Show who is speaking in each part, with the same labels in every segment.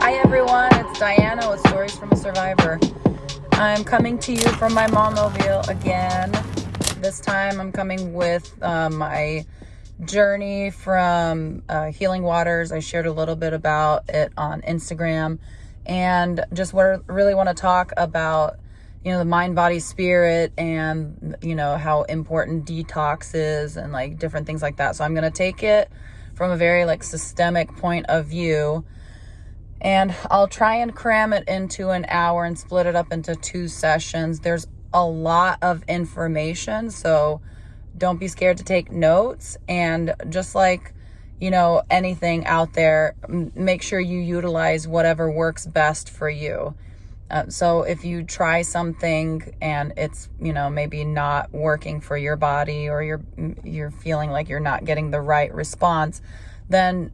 Speaker 1: Hi everyone, it's Diana with Stories from a Survivor. I'm coming to you from my momobile again. This time I'm coming with my journey from healing waters. I shared a little bit about it on Instagram, and just really want to talk about, the mind, body, spirit, and how important detox is and like different things like that. So I'm going to take it from a very systemic point of view, and I'll try and cram it into an hour and split it up into 2 sessions. There's a lot of information, so don't be scared to take notes. And just anything out there, make sure you utilize whatever works best for you. So if you try something and it's, maybe not working for your body, or you're feeling like you're not getting the right response, then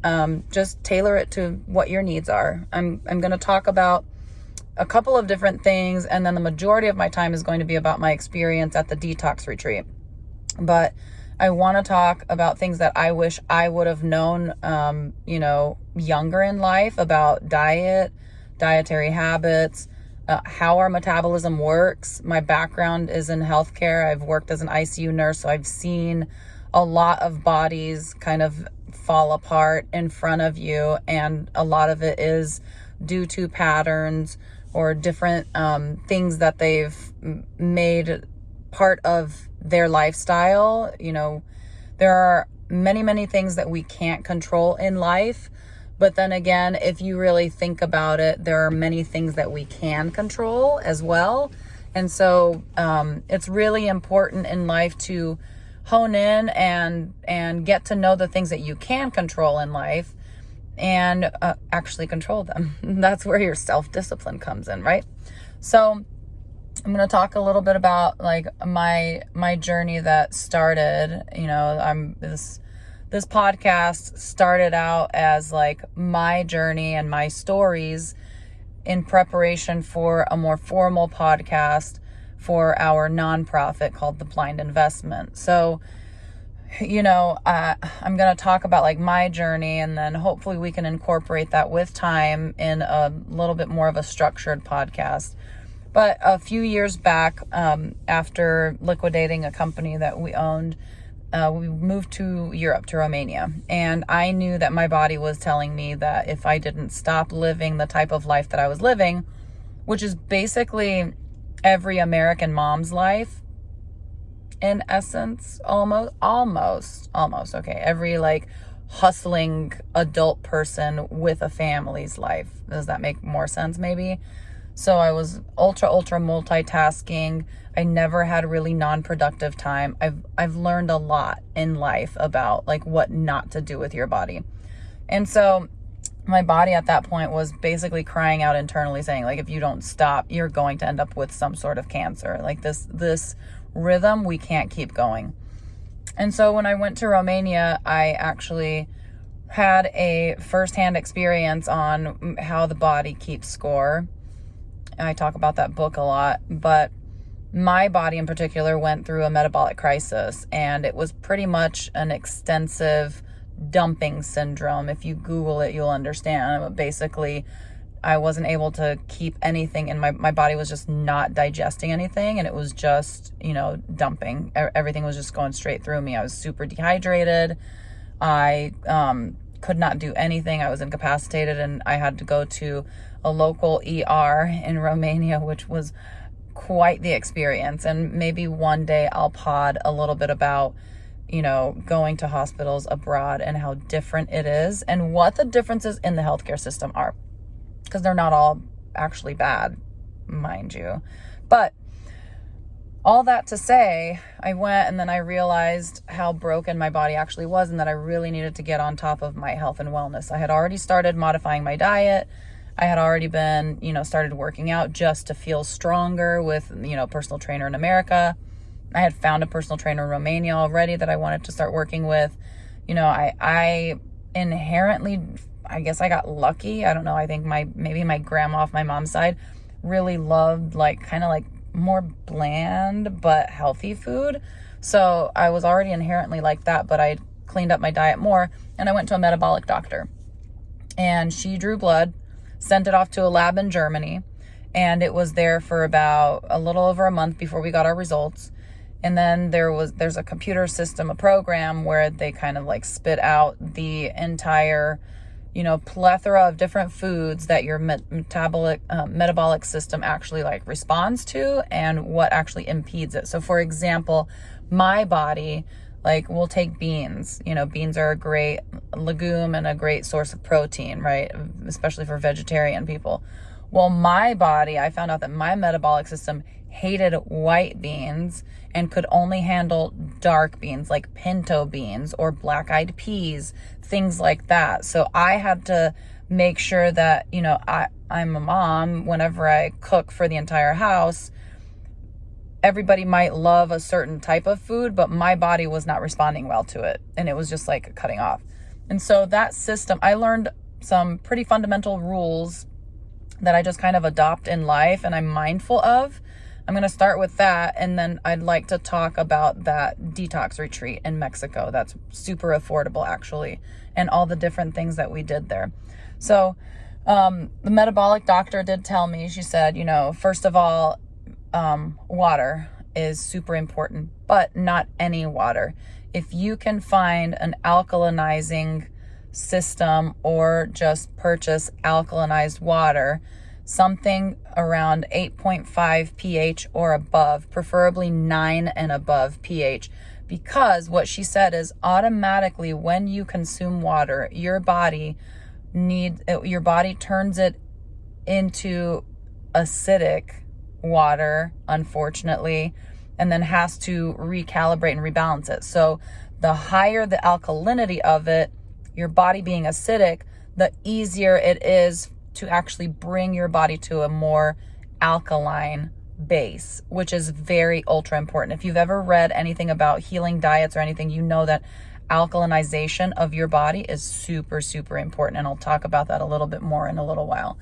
Speaker 1: just tailor it to what your needs are. I'm going to talk about a couple of different things, and then the majority of my time is going to be about my experience at the detox retreat. But I want to talk about things that I wish I would have known, younger in life, about diet, dietary habits, how our metabolism works. My background is in healthcare. I've worked as an ICU nurse, so I've seen a lot of bodies kind of fall apart in front of you, and a lot of it is due to patterns or different things that they've made part of their lifestyle. There are many things that we can't control in life, but then again, if you really think about it, there are many things that we can control as well. And so it's really important in life to hone in and get to know the things that you can control in life, and actually control them. That's where your self-discipline comes in, right? So I'm going to talk a little bit about my journey that started, this podcast started out as my journey and my stories in preparation for a more formal podcast for our nonprofit called The Blind Investment. So, I'm going to talk about my journey, and then hopefully we can incorporate that with time in a little bit more of a structured podcast. But a few years back, after liquidating a company that we owned, we moved to Europe, to Romania. And I knew that my body was telling me that if I didn't stop living the type of life that I was living, which is basically every American mom's life, in essence, almost, okay. Every hustling adult person with a family's life. Does that make more sense maybe? So I was ultra multitasking. I never had really non-productive time. I've learned a lot in life about what not to do with your body. And so my body at that point was basically crying out internally, saying if you don't stop, you're going to end up with some sort of cancer. This rhythm, we can't keep going. And so when I went to Romania, I actually had a firsthand experience on how the body keeps score. I talk about that book a lot, but my body in particular went through a metabolic crisis, and it was pretty much an extensive dumping syndrome. If you Google it, you'll understand. But basically, I wasn't able to keep anything in my body was just not digesting anything, and it was just, dumping. Everything was just going straight through me. I was super dehydrated. I could not do anything. I was incapacitated, and I had to go to a local ER in Romania, which was quite the experience. And maybe one day I'll pod a little bit about, going to hospitals abroad and how different it is, and what the differences in the healthcare system are, because they're not all actually bad, mind you. But all that to say, I went, and then I realized how broken my body actually was, and that I really needed to get on top of my health and wellness. I had already started modifying my diet. I had already been, started working out just to feel stronger with, personal trainer in America. I had found a personal trainer in Romania already that I wanted to start working with. I inherently, I guess I got lucky. I don't know. I think maybe my grandma off my mom's side really loved more bland but healthy food. So I was already inherently like that, but I cleaned up my diet more, and I went to a metabolic doctor. And she drew blood, sent it off to a lab in Germany, and it was there for about a little over a month before we got our results. And then there's a computer system, a program where they kind of like spit out the entire, plethora of different foods that your metabolic system actually like responds to and what actually impedes it. So for example, my body, like, we'll take beans. Beans are a great legume and a great source of protein, right? Especially for vegetarian people. Well, my body, I found out that my metabolic system hated white beans and could only handle dark beans like pinto beans or black-eyed peas, things like that. So I had to make sure that, I'm a mom. Whenever I cook for the entire house, everybody might love a certain type of food, but my body was not responding well to it. And it was just like cutting off. And so that system, I learned some pretty fundamental rules that I just kind of adopt in life and I'm mindful of. I'm going to start with that. And then I'd like to talk about that detox retreat in Mexico. That's super affordable, actually. And all the different things that we did there. So the metabolic doctor did tell me, she said, first of all, water is super important, but not any water. If you can find an alkalinizing system or just purchase alkalinized water, something around 8.5 pH or above, preferably 9 and above pH, because what she said is automatically when you consume water, your body turns it into acidic water, unfortunately, and then has to recalibrate and rebalance it. So the higher the alkalinity of it, your body being acidic, the easier it is to actually bring your body to a more alkaline base, which is very ultra important. If you've ever read anything about healing diets or anything, you know that alkalinization of your body is super, super important. And I'll talk about that a little bit more in a little while.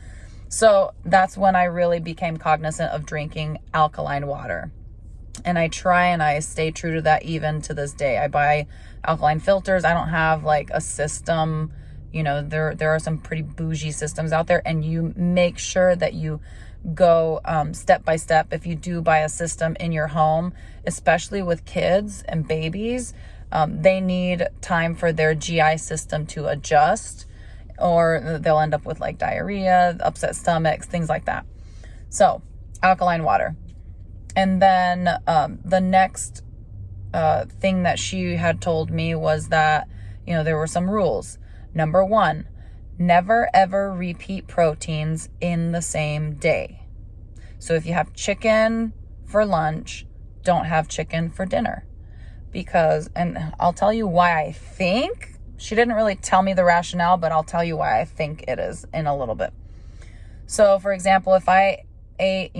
Speaker 1: So that's when I really became cognizant of drinking alkaline water. And I try and I stay true to that even to this day. I buy alkaline filters. I don't have like a system. There are some pretty bougie systems out there, and you make sure that you go step by step. If you do buy a system in your home, especially with kids and babies, they need time for their GI system to adjust, or they'll end up with like diarrhea, upset stomachs, things like that. So alkaline water. And then the next thing that she had told me was that, there were some rules. Number 1, never ever repeat proteins in the same day. So if you have chicken for lunch, don't have chicken for dinner. And I'll tell you why I think, she didn't really tell me the rationale, but I'll tell you why I think it is in a little bit. So for example, if I ate,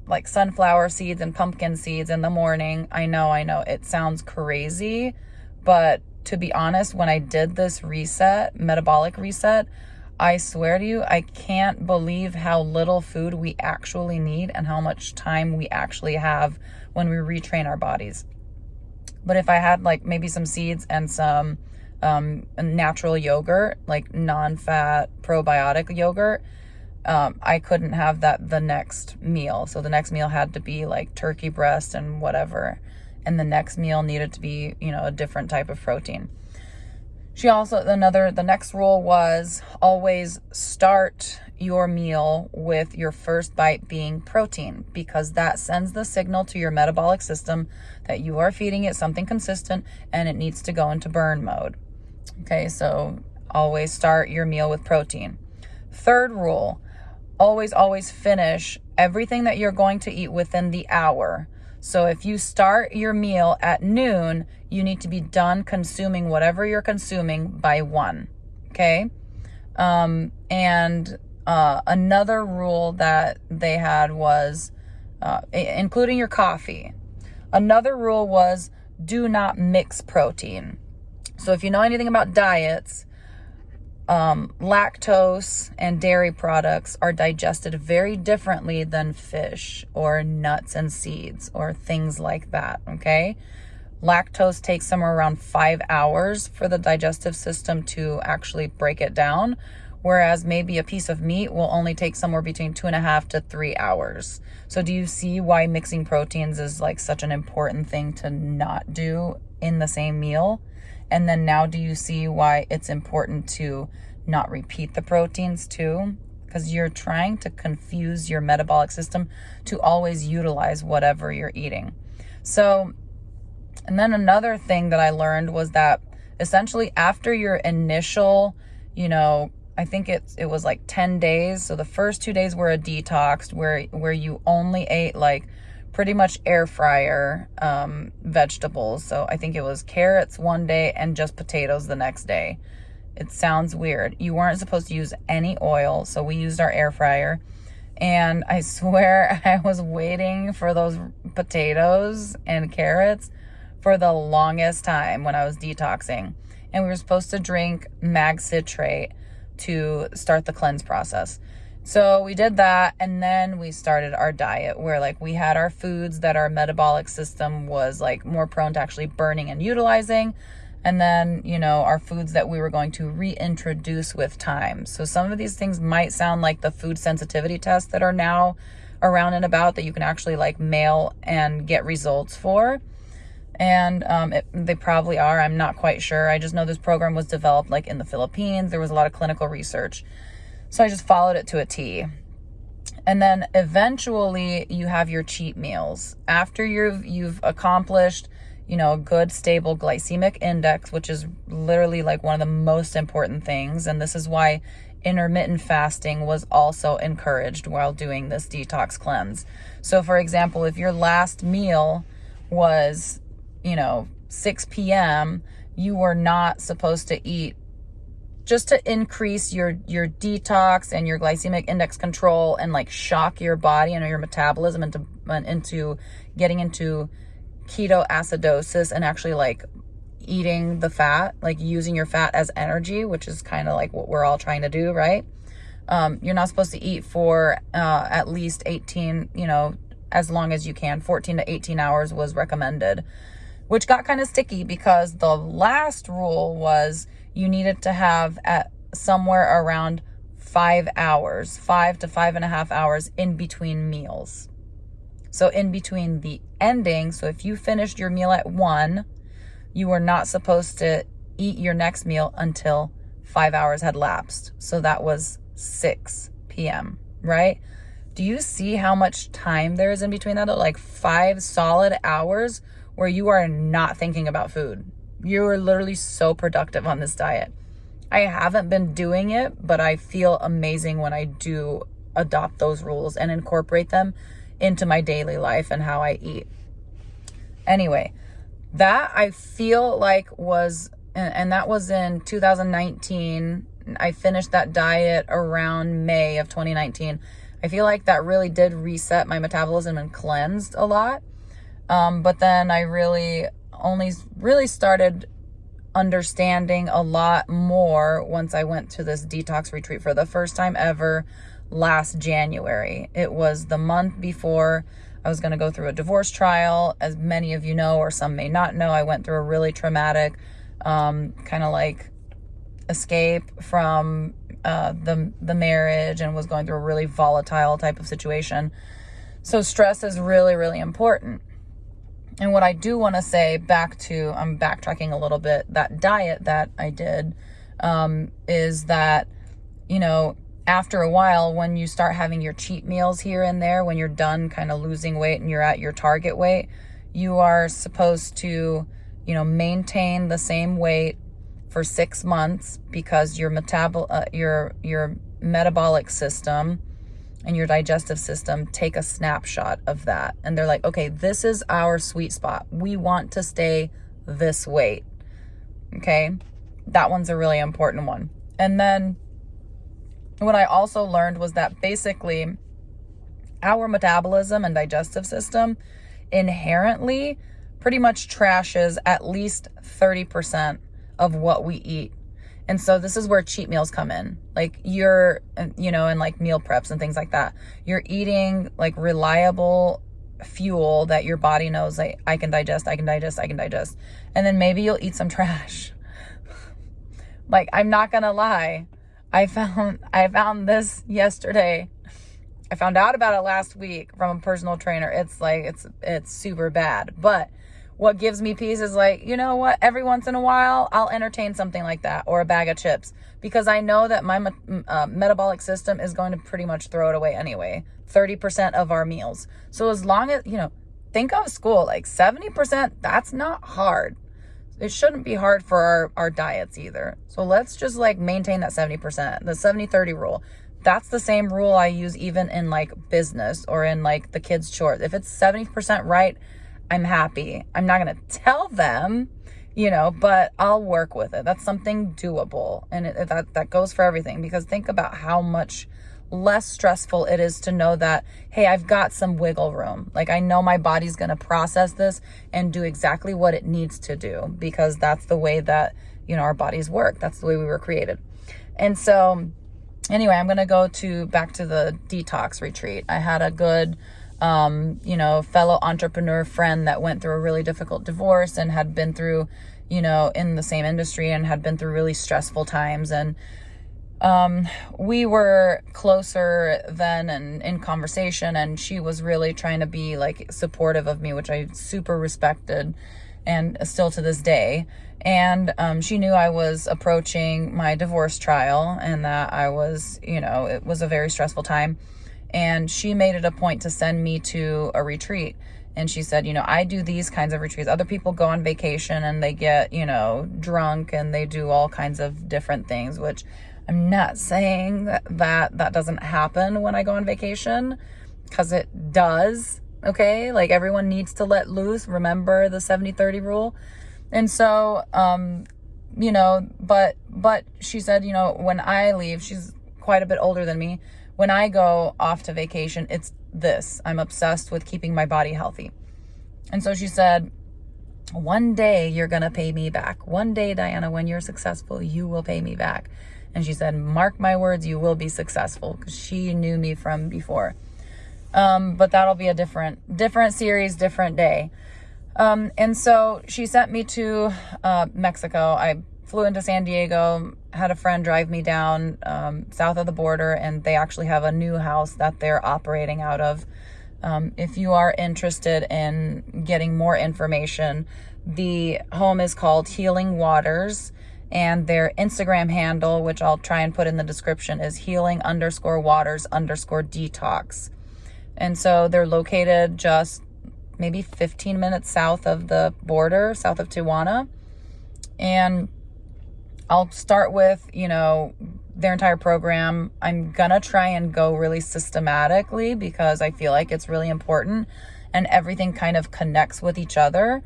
Speaker 1: like sunflower seeds and pumpkin seeds in the morning, I know it sounds crazy, but to be honest, when I did this metabolic reset, I swear to you, I can't believe how little food we actually need and how much time we actually have when we retrain our bodies. But if I had like maybe some seeds and some natural yogurt, like non-fat probiotic yogurt, I couldn't have that the next meal. So the next meal had to be like turkey breast and whatever. And the next meal needed to be, a different type of protein. She also, the next rule was always start your meal with your first bite being protein, because that sends the signal to your metabolic system that you are feeding it something consistent and it needs to go into burn mode. Okay, so always start your meal with protein. Third rule, always finish everything that you're going to eat within the hour. So if you start your meal at noon, you need to be done consuming whatever you're consuming by 1. Okay? Another rule that they had was, including your coffee. Another rule was do not mix protein. So if you know anything about diets, lactose and dairy products are digested very differently than fish or nuts and seeds or things like that, okay? Lactose takes somewhere around 5 hours for the digestive system to actually break it down, whereas maybe a piece of meat will only take somewhere between 2.5 to 3 hours. So do you see why mixing proteins is like such an important thing to not do in the same meal? And then now do you see why it's important to not repeat the proteins too? Because you're trying to confuse your metabolic system to always utilize whatever you're eating. So, and then another thing that I learned was that essentially after your initial, I think it was like 10 days. So the first 2 days were a detox where you only ate like pretty much air fryer vegetables. So I think it was carrots one day and just potatoes the next day. It sounds weird. You weren't supposed to use any oil, so we used our air fryer. And I swear I was waiting for those potatoes and carrots for the longest time when I was detoxing. And we were supposed to drink mag citrate to start the cleanse process. So we did that, and then we started our diet where like we had our foods that our metabolic system was like more prone to actually burning and utilizing. And then, our foods that we were going to reintroduce with time. So some of these things might sound like the food sensitivity tests that are now around and about that you can actually like mail and get results for. And they probably are. I'm not quite sure. I just know this program was developed like in the Philippines. There was a lot of clinical research. So I just followed it to a T. And then eventually you have your cheat meals. After you've accomplished a good stable glycemic index, which is literally like one of the most important things. And this is why intermittent fasting was also encouraged while doing this detox cleanse. So for example, if your last meal was, 6 p.m., you were not supposed to eat just to increase your detox and your glycemic index control and like shock your body and your metabolism into getting into ketoacidosis and actually like eating the fat, like using your fat as energy, which is kind of like what we're all trying to do, right? You're not supposed to eat for at least 18, as long as you can. 14 to 18 hours was recommended, which got kind of sticky because the last rule was you needed to have at somewhere around 5 hours, 5 to 5.5 hours in between meals. So in between the ending, so if you finished your meal at 1, you were not supposed to eat your next meal until 5 hours had lapsed. So that was 6 p.m., right? Do you see how much time there is in between that? Like 5 solid hours where you are not thinking about food. You are literally so productive on this diet. I haven't been doing it, but I feel amazing when I do adopt those rules and incorporate them into my daily life and how I eat. Anyway, that I feel like was, and that was in 2019. I finished that diet around May of 2019. I feel like that really did reset my metabolism and cleansed a lot. But then I only started understanding a lot more once I went to this detox retreat for the first time ever last January. It was the month before I was going to go through a divorce trial. As many of you know, or some may not know, I went through a really traumatic kind of like escape from the marriage and was going through a really volatile type of situation. So stress is really, really important. And what I do want to say I'm backtracking a little bit, that diet that I did is that, after a while, when you start having your cheat meals here and there, when you're done kind of losing weight and you're at your target weight, you are supposed to, maintain the same weight for 6 months because your metabolic system and your digestive system take a snapshot of that. And they're like, okay, this is our sweet spot. We want to stay this weight. Okay. That one's a really important one. And then what I also learned was that basically our metabolism and digestive system inherently pretty much trashes at least 30% of what we eat. And so this is where cheat meals come in. Like and like meal preps and things like that. You're eating like reliable fuel that your body knows, like, I can digest. And then maybe you'll eat some trash. Like, I'm not gonna lie. I found this yesterday. I found out about it last week from a personal trainer. It's like, it's super bad. But what gives me peace is like, you know what? Every once in a while, I'll entertain something like that, or a bag of chips, because I know that my metabolic system is going to pretty much throw it away anyway. 30% of our meals. So as long as, think of school, like 70%, that's not hard. It shouldn't be hard for our diets either. So let's just like maintain that 70%, the 70-30 rule. That's the same rule I use even in like business or in like the kids' chores. If it's 70% right, I'm happy. I'm not going to tell them, but I'll work with it. That's something doable. And that goes for everything, because think about how much less stressful it is to know that, hey, I've got some wiggle room. Like, I know my body's going to process this and do exactly what it needs to do, because that's the way that, our bodies work. That's the way we were created. And so anyway, I'm going to go back to the detox retreat. I had a good, fellow entrepreneur friend that went through a really difficult divorce and had been through, in the same industry, and had been through really stressful times. And we were closer then and in conversation, and she was really trying to be like supportive of me, which I super respected, and still to this day. And she knew I was approaching my divorce trial, and that I was, it was a very stressful time. And she made it a point to send me to a retreat. And she said, I do these kinds of retreats. Other people go on vacation and they get, drunk, and they do all kinds of different things, which I'm not saying that doesn't happen when I go on vacation, because it does. Okay. Like, everyone needs to let loose. Remember the 70-30 rule. And so, but she said, when I leave, she's quite a bit older than me. When I go off to vacation, it's this. I'm obsessed with keeping my body healthy. And so she said, one day you're going to pay me back. One day, Diana, when you're successful, you will pay me back. And she said, mark my words, you will be successful, because she knew me from before. But that'll be a different series, different day. And so she sent me to Mexico. I flew into San Diego, had a friend drive me down south of the border, and they actually have a new house that they're operating out of. If you are interested in getting more information, the home is called Healing Waters, and their Instagram handle, which I'll try and put in the description, is healing_waters_detox. And so they're located just maybe 15 minutes south of the border, south of Tijuana. And I'll start with, their entire program. I'm going to try and go really systematically, because I feel like it's really important and everything kind of connects with each other.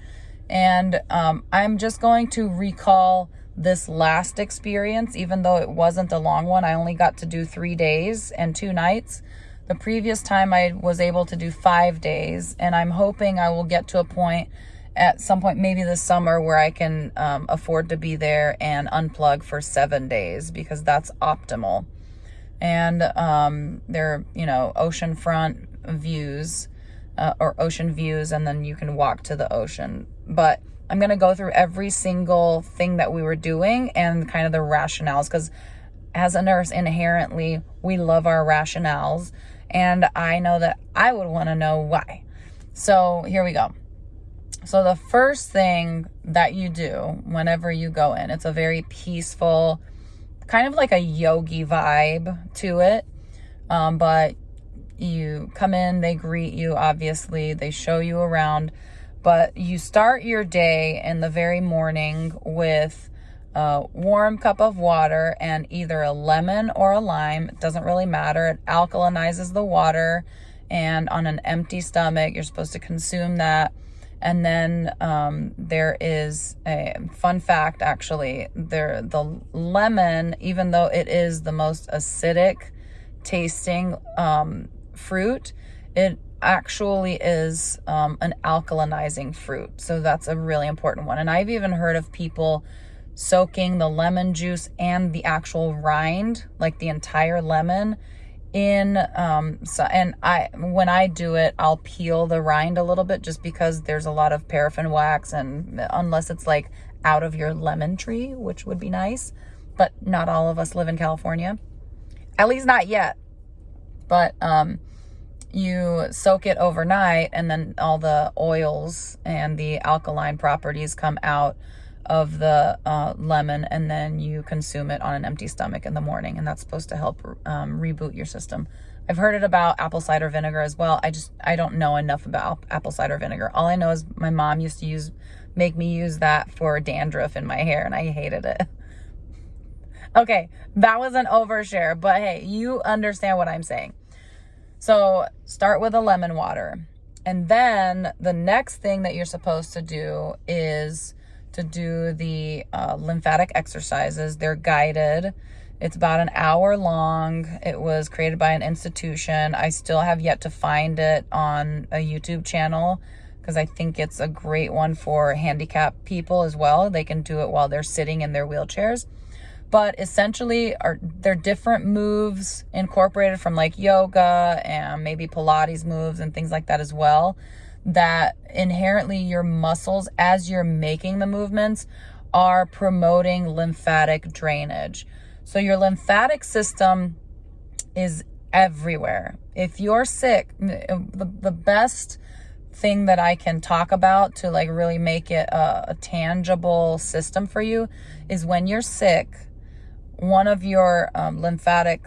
Speaker 1: And I'm just going to recall this last experience, even though it wasn't a long one. I only got to do 3 days and 2 nights. The previous time I was able to do 5 days, and I'm hoping I will get to a point at some point, maybe this summer, where I can afford to be there and unplug for 7 days, because that's optimal. And they're, oceanfront views or ocean views, and then you can walk to the ocean. But I'm going to go through every single thing that we were doing and kind of the rationales, because as a nurse, inherently, we love our rationales. And I know that I would want to know why. So here we go. So the first thing that you do whenever you go in, it's a very peaceful, kind of like a yogi vibe to it. But you come in, they greet you, obviously, they show you around. But you start your day in the very morning with a warm cup of water and either a lemon or a lime. It doesn't really matter. It alkalinizes the water. And on an empty stomach, you're supposed to consume that. And then there is a fun fact, actually. The lemon, even though it is the most acidic tasting fruit, it actually is an alkalinizing fruit. So that's a really important one. And I've even heard of people soaking the lemon juice and the actual rind, like the entire lemon, when I do it, I'll peel the rind a little bit just because there's a lot of paraffin wax, and unless it's like out of your lemon tree, which would be nice, but not all of us live in California, at least not yet. But you soak it overnight, and then all the oils and the alkaline properties come out of the lemon, and then you consume it on an empty stomach in the morning, and that's supposed to help reboot your system. I've heard it about apple cider vinegar as well. I don't know enough about apple cider vinegar. All I know is my mom used to make me use that for dandruff in my hair, and I hated it. Okay, that was an overshare, but hey, you understand what I'm saying. So start with a lemon water. And then the next thing that you're supposed to do is to do the lymphatic exercises. They're guided. It's about an hour long. It was created by an institution. I still have yet to find it on a YouTube channel because I think it's a great one for handicapped people as well. They can do it while they're sitting in their wheelchairs. But essentially, they're different moves incorporated from like yoga and maybe Pilates moves and things like that as well, that inherently your muscles, as you're making the movements, are promoting lymphatic drainage. So your lymphatic system is everywhere. If you're sick, the best thing that I can talk about to like really make it a tangible system for you is when you're sick, one of your lymphatic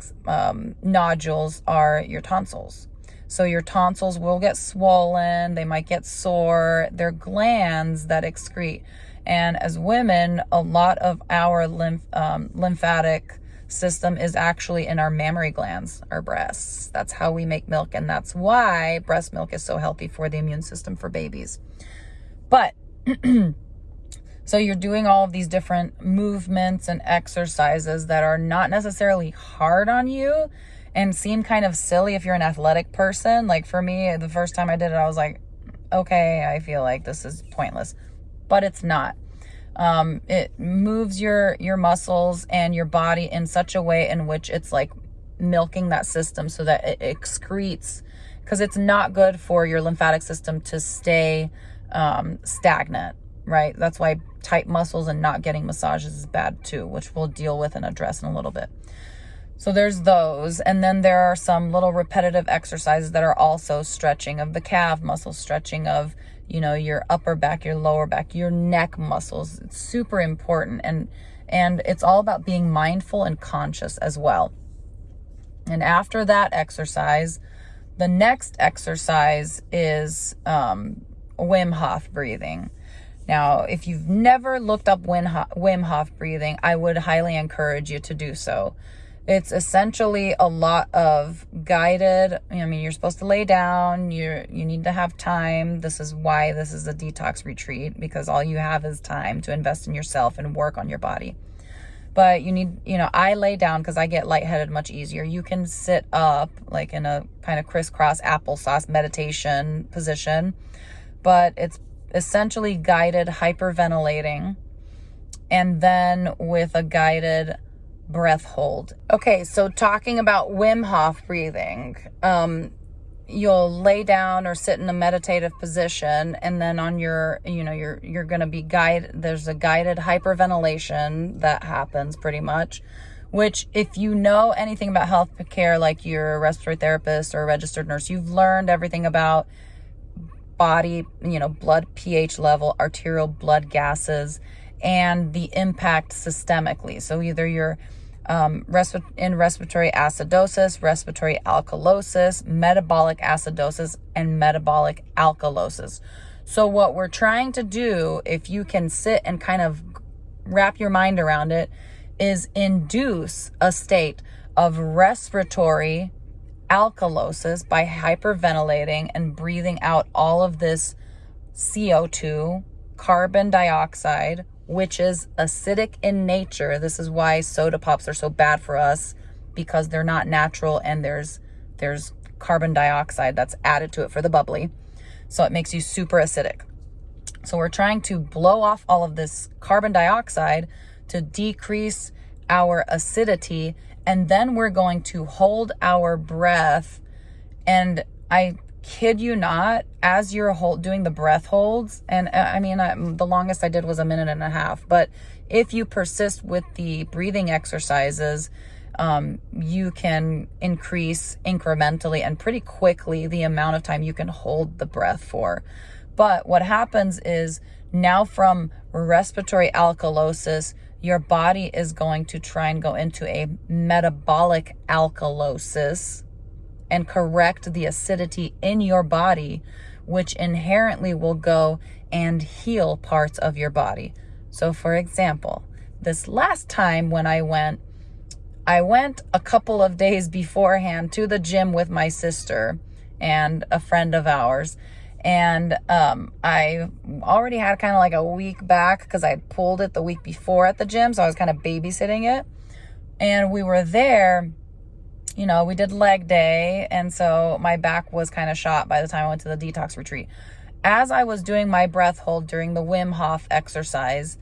Speaker 1: nodules are your tonsils. So your tonsils will get swollen, they might get sore. They're glands that excrete. And as women, a lot of our lymphatic system is actually in our mammary glands, our breasts. That's how we make milk, and that's why breast milk is so healthy for the immune system for babies. But so you're doing all of these different movements and exercises that are not necessarily hard on you and seem kind of silly if you're an athletic person. Like for me, the first time I did it, I was like, okay, I feel like this is pointless, but it's not. It moves your muscles and your body in such a way in which it's like milking that system so that it excretes, because it's not good for your lymphatic system to stay stagnant, right? That's why tight muscles and not getting massages is bad too, which we'll deal with and address in a little bit. So there's those. And then there are some little repetitive exercises that are also stretching of the calf muscles, stretching of, your upper back, your lower back, your neck muscles. It's super important. And it's all about being mindful and conscious as well. And after that exercise, the next exercise is Wim Hof breathing. Now, if you've never looked up Wim Hof breathing, I would highly encourage you to do so. It's essentially a lot of guided, you're supposed to lay down, you need to have time. This is why this is a detox retreat, because all you have is time to invest in yourself and work on your body. But you need, I lay down because I get lightheaded much easier. You can sit up like in a kind of crisscross applesauce meditation position, but it's essentially guided hyperventilating, and then with a guided breath hold. Okay, so talking about Wim Hof breathing, you'll lay down or sit in a meditative position, and then on your, you're going to be there's a guided hyperventilation that happens pretty much, which if you know anything about healthcare, like you're a respiratory therapist or a registered nurse, you've learned everything about body, blood pH level, arterial blood gases, and the impact systemically. So either you're in respiratory acidosis, respiratory alkalosis, metabolic acidosis, and metabolic alkalosis. So what we're trying to do, if you can sit and kind of wrap your mind around it, is induce a state of respiratory alkalosis by hyperventilating and breathing out all of this CO2, carbon dioxide, which is acidic in nature. This is why soda pops are so bad for us, because they're not natural, and there's carbon dioxide that's added to it for the bubbly. So it makes you super acidic. So we're trying to blow off all of this carbon dioxide to decrease our acidity, and then we're going to hold our breath. And I kid you not, as you're doing the breath holds, and the longest I did was 1.5 minutes, but if you persist with the breathing exercises, you can increase incrementally and pretty quickly the amount of time you can hold the breath for. But what happens is now from respiratory alkalosis, your body is going to try and go into a metabolic alkalosis and correct the acidity in your body, which inherently will go and heal parts of your body. So for example, this last time when I went a couple of days beforehand to the gym with my sister and a friend of ours. And I already had kind of like a week back because I had pulled it the week before at the gym. So I was kind of babysitting it. And we were there, we did leg day. And so my back was kind of shot by the time I went to the detox retreat. As I was doing my breath hold during the Wim Hof exercise,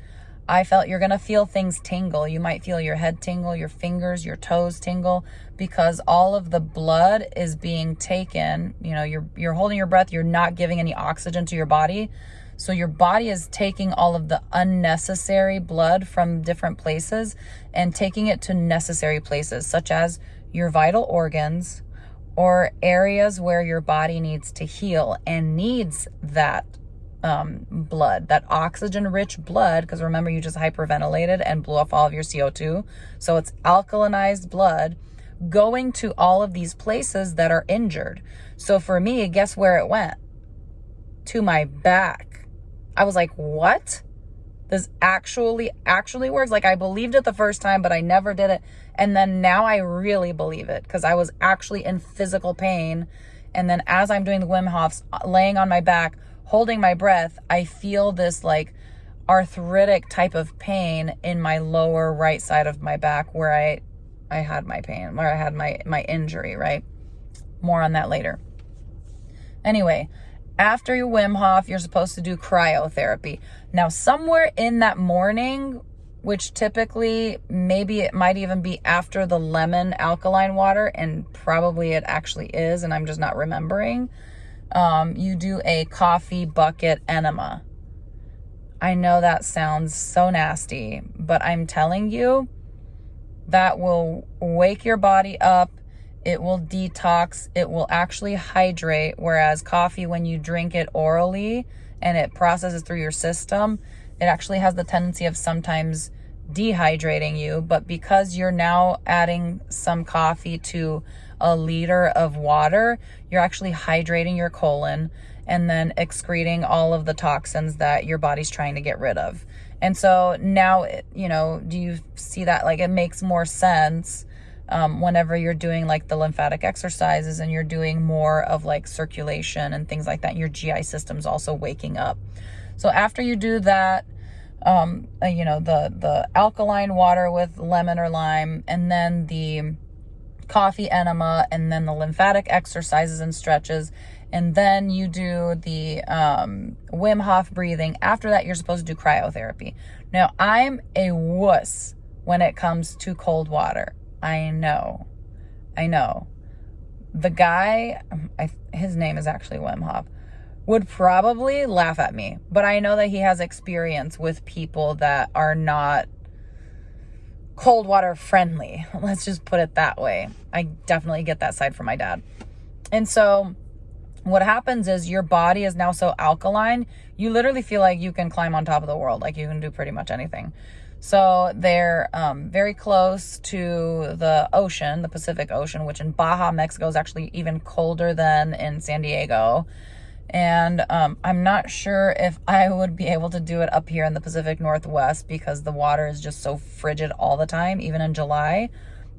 Speaker 1: I felt you're going to feel things tingle. You might feel your head tingle, your fingers, your toes tingle, because all of the blood is being taken. You're holding your breath. You're not giving any oxygen to your body. So your body is taking all of the unnecessary blood from different places and taking it to necessary places, such as your vital organs or areas where your body needs to heal and needs that blood, that oxygen-rich blood, because remember, you just hyperventilated and blew off all of your CO2. So it's alkalinized blood going to all of these places that are injured. So for me, guess where it went? To my back. I was like, what? This actually works? Like, I believed it the first time, but I never did it. And then now I really believe it because I was actually in physical pain. And then as I'm doing the Wim Hofs, laying on my back, holding my breath, I feel this like arthritic type of pain in my lower right side of my back where I had my pain, where I had my injury, right? More on that later. Anyway, after your Wim Hof, you're supposed to do cryotherapy. Now, somewhere in that morning, which typically maybe it might even be after the lemon alkaline water, and probably it actually is, and I'm just not remembering, you do a coffee bucket enema. I know that sounds so nasty, but I'm telling you, that will wake your body up. It will detox. It will actually hydrate. Whereas coffee, when you drink it orally and it processes through your system, it actually has the tendency of sometimes dehydrating you. But because you're now adding some coffee to a liter of water, you're actually hydrating your colon and then excreting all of the toxins that your body's trying to get rid of. And so now, do you see that? Like, it makes more sense whenever you're doing like the lymphatic exercises and you're doing more of like circulation and things like that. Your GI system's also waking up. So after you do that, the alkaline water with lemon or lime, and then the coffee enema, and then the lymphatic exercises and stretches, and then you do the Wim Hof breathing. After that, you're supposed to do cryotherapy. Now, I'm a wuss when it comes to cold water. I know. The guy, his name is actually Wim Hof, would probably laugh at me, but I know that he has experience with people that are not cold water friendly. Let's just put it that way. I definitely get that side from my dad. And so what happens is your body is now so alkaline, you literally feel like you can climb on top of the world. Like, you can do pretty much anything. So they're very close to the ocean, the Pacific Ocean, which in Baja, Mexico is actually even colder than in San Diego. And I'm not sure if I would be able to do it up here in the Pacific Northwest because the water is just so frigid all the time, even in July.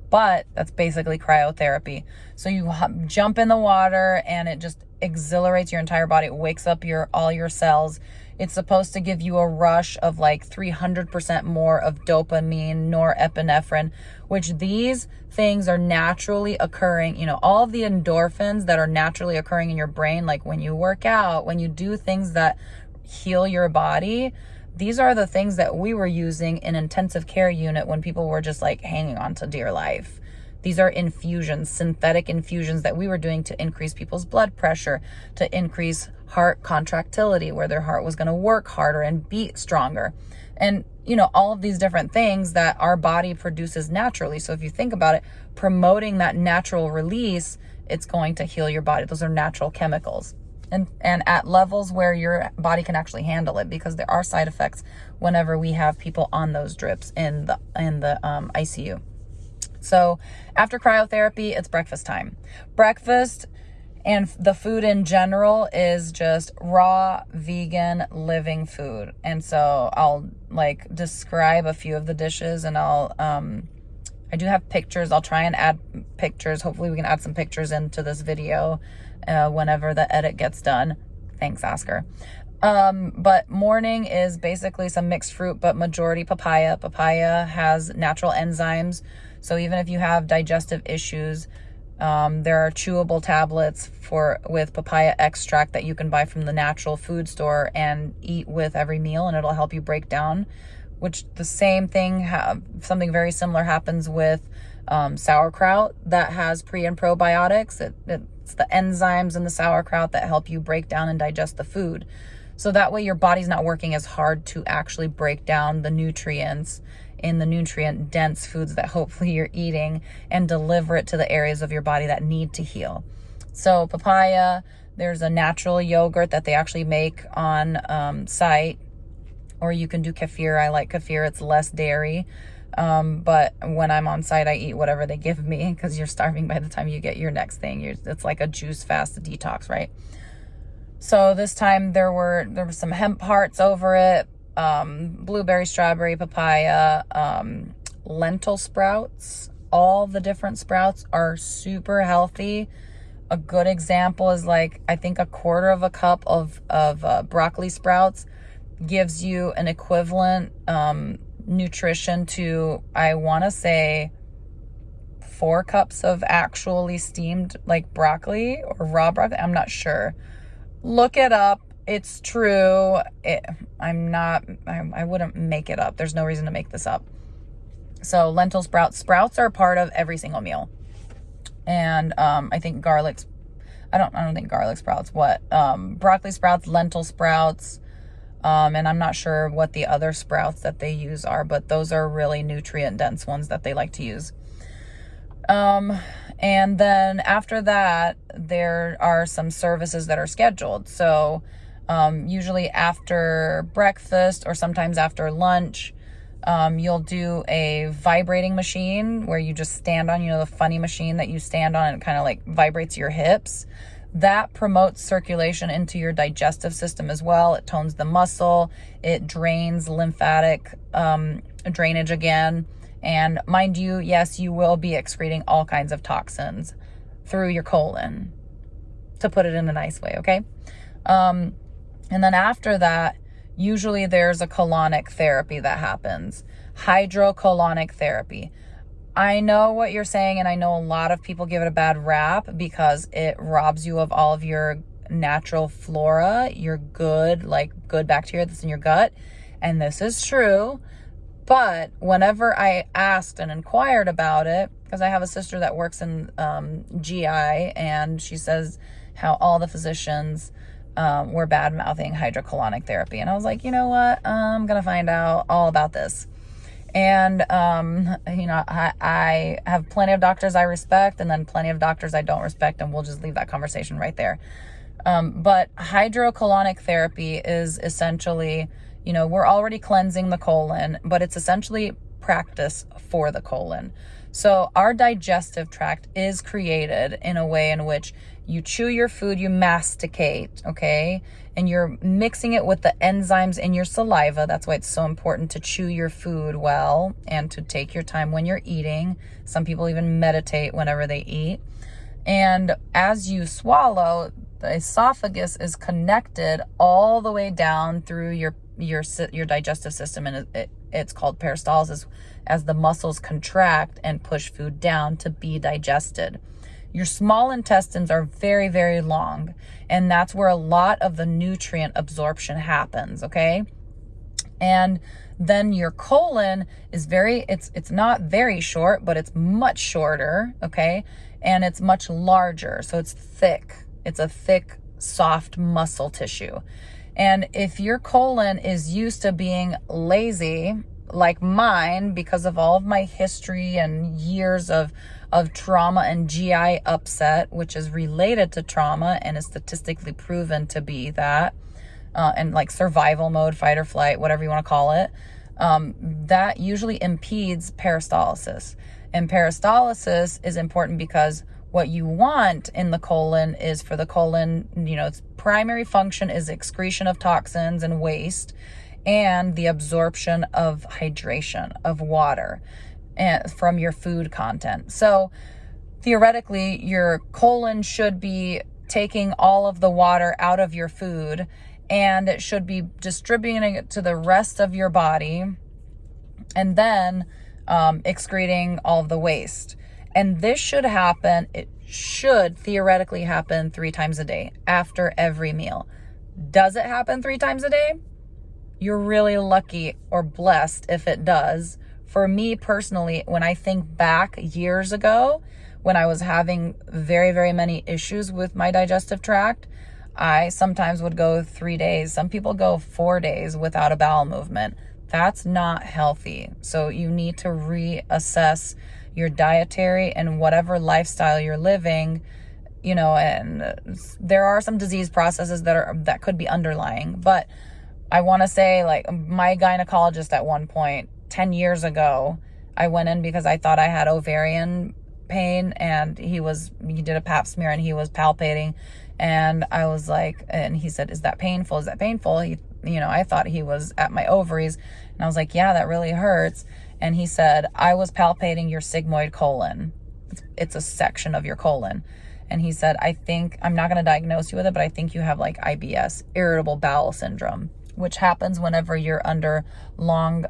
Speaker 1: But that's basically cryotherapy. So you jump in the water and it just exhilarates your entire body. It wakes up all your cells. It's supposed to give you a rush of like 300% more of dopamine, norepinephrine, which these things are naturally occurring. All of the endorphins that are naturally occurring in your brain, like when you work out, when you do things that heal your body, These are the things that we were using in intensive care unit when people were just like hanging on to dear life. These are infusions, synthetic infusions that we were doing to increase people's blood pressure, to increase heart contractility, where their heart was going to work harder and beat stronger. And, you know, all of these different things that our body produces naturally. So if you think about it, promoting that natural release, it's going to heal your body. Those are natural chemicals. And at levels where your body can actually handle it, because there are side effects whenever we have people on those drips in the ICU. So after cryotherapy, it's breakfast time. Breakfast and the food in general is just raw, vegan, living food. And so I'll like describe a few of the dishes, and I do have pictures. I'll try and add pictures. Hopefully we can add some pictures into this video whenever the edit gets done. Thanks, Oscar. But morning is basically some mixed fruit, but majority papaya. Papaya has natural enzymes. So even if you have digestive issues, there are chewable tablets with papaya extract that you can buy from the natural food store and eat with every meal, and it'll help you break down. Which the same thing, something very similar happens with sauerkraut that has pre and probiotics. It's the enzymes in the sauerkraut that help you break down and digest the food. So that way your body's not working as hard to actually break down the nutrients in the nutrient dense foods that hopefully you're eating and deliver it to the areas of your body that need to heal. So papaya, there's a natural yogurt that they actually make on site, or you can do kefir. I like kefir. It's less dairy. But when I'm on site, I eat whatever they give me, because you're starving by the time you get your next thing. It's like a juice fast detox, right? So this time there were some hemp hearts over it, blueberry, strawberry, papaya, lentil sprouts. All the different sprouts are super healthy. A good example is like, I think a quarter of a cup of broccoli sprouts gives you an equivalent nutrition to, I want to say, 4 cups of actually steamed like broccoli or raw broccoli. I'm not sure. Look it up. It's true. I wouldn't make it up. There's no reason to make this up. So lentil sprouts. Sprouts are part of every single meal. And I think I don't think garlic sprouts. Broccoli sprouts, lentil sprouts. And I'm not sure what the other sprouts that they use are, but those are really nutrient dense ones that they like to use. And then after that, there are some services that are scheduled. So, usually after breakfast or sometimes after lunch, you'll do a vibrating machine where you just stand on, the funny machine that you stand on and it kind of like vibrates your hips. That promotes circulation into your digestive system as well. It tones the muscle. It drains lymphatic drainage again. And mind you, yes, you will be excreting all kinds of toxins through your colon, to put it in a nice way, okay? And then after that, usually there's a colonic therapy that happens. Hydrocolonic therapy. I know what you're saying, and I know a lot of people give it a bad rap because it robs you of all of your natural flora, your good bacteria that's in your gut. And this is true. But whenever I asked and inquired about it, because I have a sister that works in GI, and she says how all the physicians were bad-mouthing hydrocolonic therapy. And I was like, you know what? I'm going to find out all about this. And, I have plenty of doctors I respect and then plenty of doctors I don't respect, and we'll just leave that conversation right there. But hydrocolonic therapy is essentially, we're already cleansing the colon, but it's essentially practice for the colon. So our digestive tract is created in a way in which you chew your food, you masticate, okay? And you're mixing it with the enzymes in your saliva. That's why it's so important to chew your food well and to take your time when you're eating. Some people even meditate whenever they eat. And as you swallow, the esophagus is connected all the way down through your digestive system, and it's called peristalsis, as the muscles contract and push food down to be digested. Your small intestines are very, very long, and that's where a lot of the nutrient absorption happens, okay? And then your colon is it's not very short, but it's much shorter, okay? And it's much larger, so it's thick. It's a thick, soft muscle tissue. And if your colon is used to being lazy, like mine, because of all of my history and years of trauma and GI upset, which is related to trauma and is statistically proven to be that, and like survival mode, fight or flight, whatever you want to call it, that usually impedes peristalsis. And peristalsis is important because what you want in the colon is for the colon, its primary function is excretion of toxins and waste and the absorption of hydration, of water, and from your food content. So theoretically, your colon should be taking all of the water out of your food, and it should be distributing it to the rest of your body, and then excreting all of the waste. And this should happen, it should theoretically happen 3 times a day after every meal. Does it happen 3 times a day? You're really lucky or blessed if it does. For me personally, when I think back years ago, when I was having very, very many issues with my digestive tract, I sometimes would go 3 days. Some people go 4 days without a bowel movement. That's not healthy. So you need to reassess your dietary and whatever lifestyle you're living, and there are some disease processes that could be underlying. But I want to say, like, my gynecologist at one point, 10 years ago, I went in because I thought I had ovarian pain, and he did a pap smear and he was palpating, and I was like, and he said, is that painful? Is that painful? I thought he was at my ovaries, and I was like, yeah, that really hurts. And he said, I was palpating your sigmoid colon. It's a section of your colon. And he said, I think, I'm not going to diagnose you with it, but I think you have like IBS, irritable bowel syndrome, which happens whenever you're under long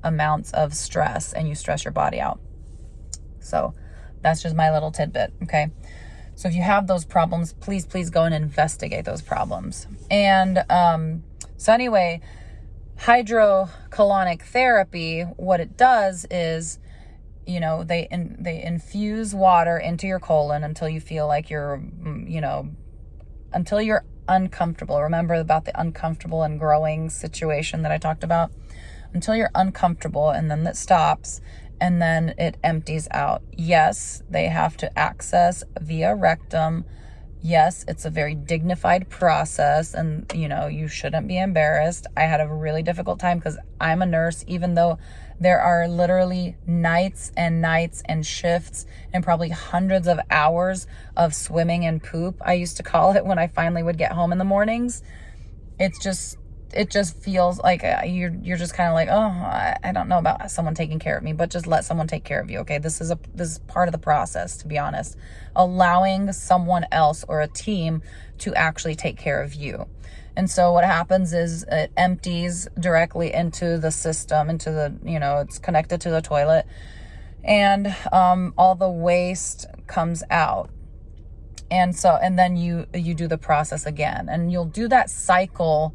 Speaker 1: amounts of stress and you stress your body out. So that's just my little tidbit, okay? So if you have those problems, please go and investigate those problems. And so anyway, Hydrocolonic Therapy, what it does is, they infuse water into your colon until you feel like you're, until you're uncomfortable. Remember about the uncomfortable and growing situation that I talked about? Until you're uncomfortable, and then it stops, and then it empties out. Yes, they have to access via rectum. Yes, it's a very dignified process, and you shouldn't be embarrassed. I had a really difficult time because I'm a nurse, even though there are literally nights and shifts and probably hundreds of hours of swimming and poop, I used to call it, when I finally would get home in the mornings. It just feels like you're just kind of like, oh, I don't know about someone taking care of me, but just let someone take care of you, okay? This is part of the process, to be honest. Allowing someone else or a team to actually take care of you. And so what happens is it empties directly into the system, into the, it's connected to the toilet, and all the waste comes out. And then you do the process again, and you'll do that cycle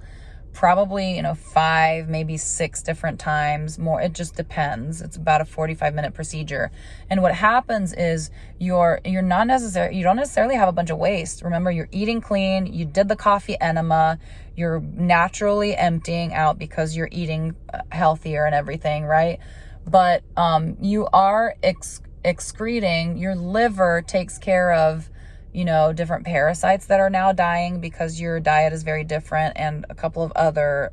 Speaker 1: probably, 5, maybe 6 different times more. It just depends. It's about a 45-minute procedure. And what happens is you don't necessarily have a bunch of waste. Remember, you're eating clean. You did the coffee enema. You're naturally emptying out because you're eating healthier and everything, right? But you are excreting. Your liver takes care of different parasites that are now dying because your diet is very different, and a couple of other